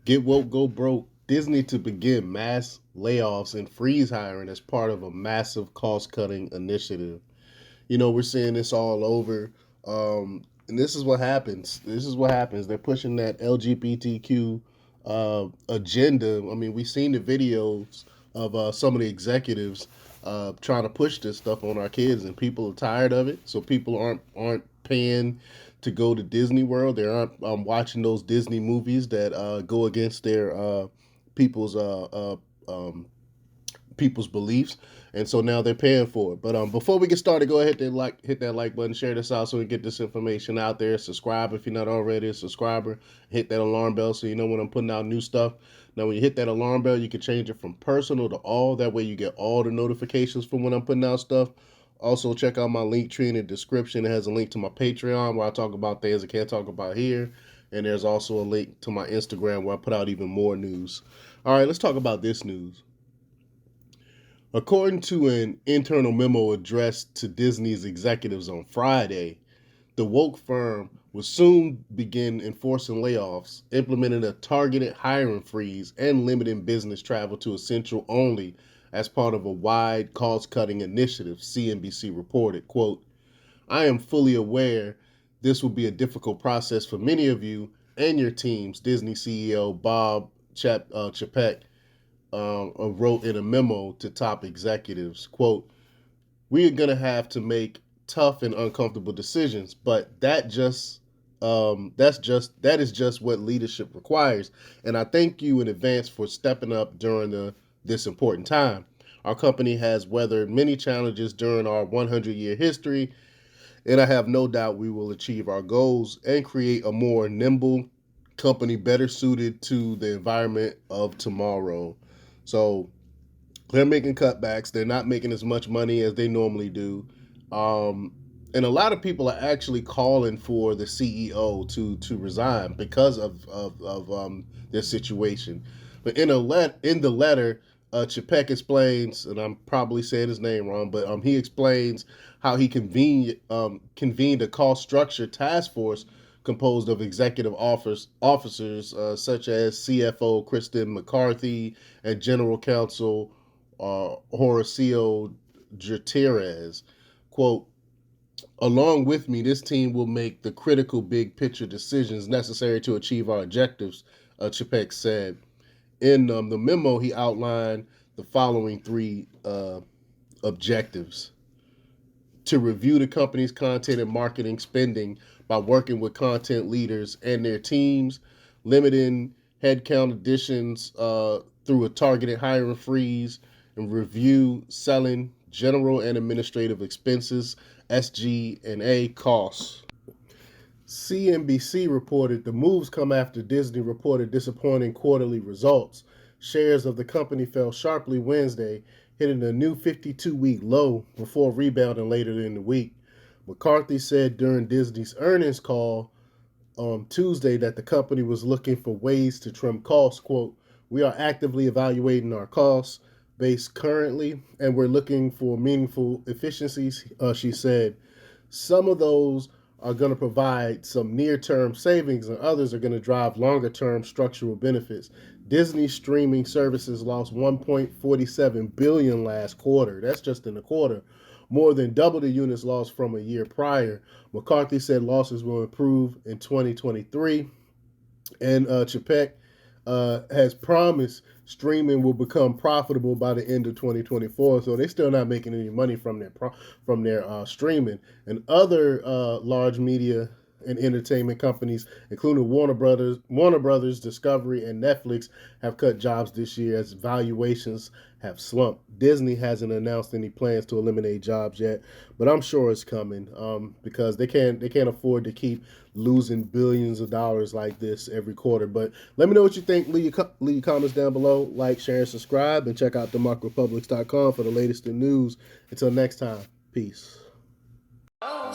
Get woke, go broke. Disney to begin mass layoffs and freeze hiring as part of a massive cost cutting initiative. We're seeing this all over. And this is what happens. This is what happens. They're pushing that LGBTQ agenda. I mean, we've seen the videos of some of the executives trying to push this stuff on our kids, and people are tired of it. So people aren't paying to go to Disney World. They aren't watching those Disney movies that go against their people's people's beliefs, and so now they're paying for it. But before we get started, go ahead and hit that like button, share this out so we get this information out there. Subscribe if you're not already a subscriber. Hit that alarm bell so you know when I'm putting out new stuff. Now, when you hit that alarm bell, you can change it from personal to all. That way, you get all the notifications from when I'm putting out stuff. Also, check out my link tree in the description. It has a link to my Patreon where I talk about things I can't talk about here. And there's also a link to my Instagram where I put out even more news. All right, let's talk about this news. According to an internal memo addressed to Disney's executives on Friday, the woke firm will soon begin enforcing layoffs, implementing a targeted hiring freeze, and limiting business travel to essential only as part of a wide cost-cutting initiative, CNBC reported. Quote, I am fully aware this will be a difficult process for many of you and your teams, Disney CEO Bob Chapek wrote in a memo to top executives. Quote, we are going to have to make tough and uncomfortable decisions, but that is just what leadership requires. And I thank you in advance for stepping up during this important time. Our company has weathered many challenges during our 100-year history, and I have no doubt we will achieve our goals and create a more nimble company better suited to the environment of tomorrow. So they're making cutbacks. They're not making as much money as they normally do. And a lot of people are actually calling for the CEO to resign because of their situation. But in the letter, Chapek explains, and I'm probably saying his name wrong, but he explains how he convened a cost structure task force composed of executive officers such as CFO Kristen McCarthy and General Counsel Horacio Gutierrez. Quote, along with me, this team will make the critical big picture decisions necessary to achieve our objectives, Chapek said. In the memo, he outlined the following three objectives: to review the company's content and marketing spending by working with content leaders and their teams, limiting headcount additions through a targeted hiring freeze, and review selling, general and administrative expenses, SG&A costs. CNBC reported the moves come after Disney reported disappointing quarterly results. Shares of the company fell sharply Wednesday, hitting a new 52-week low before rebounding later in the week. McCarthy said during Disney's earnings call on Tuesday that the company was looking for ways to trim costs. Quote, we are actively evaluating our costs base currently, and we're looking for meaningful efficiencies, she said. Some of those are going to provide some near-term savings, and others are going to drive longer-term structural benefits. Disney streaming services lost 1.47 billion last quarter. That's just in a quarter, more than double the units lost from a year prior. McCarthy said losses will improve in 2023, and Chapek has promised streaming will become profitable by the end of 2024. So they're still not making any money from their streaming. And other large media and entertainment companies, including Warner Brothers, Discovery, and Netflix, have cut jobs this year as valuations have slumped. Disney hasn't announced any plans to eliminate jobs yet, but I'm sure it's coming because they can't afford to keep losing billions of dollars like this every quarter. But let me know what you think. Leave your comments down below. Like, share, and subscribe, and check out democrapublics.com for the latest in news. Until next time, peace. Oh,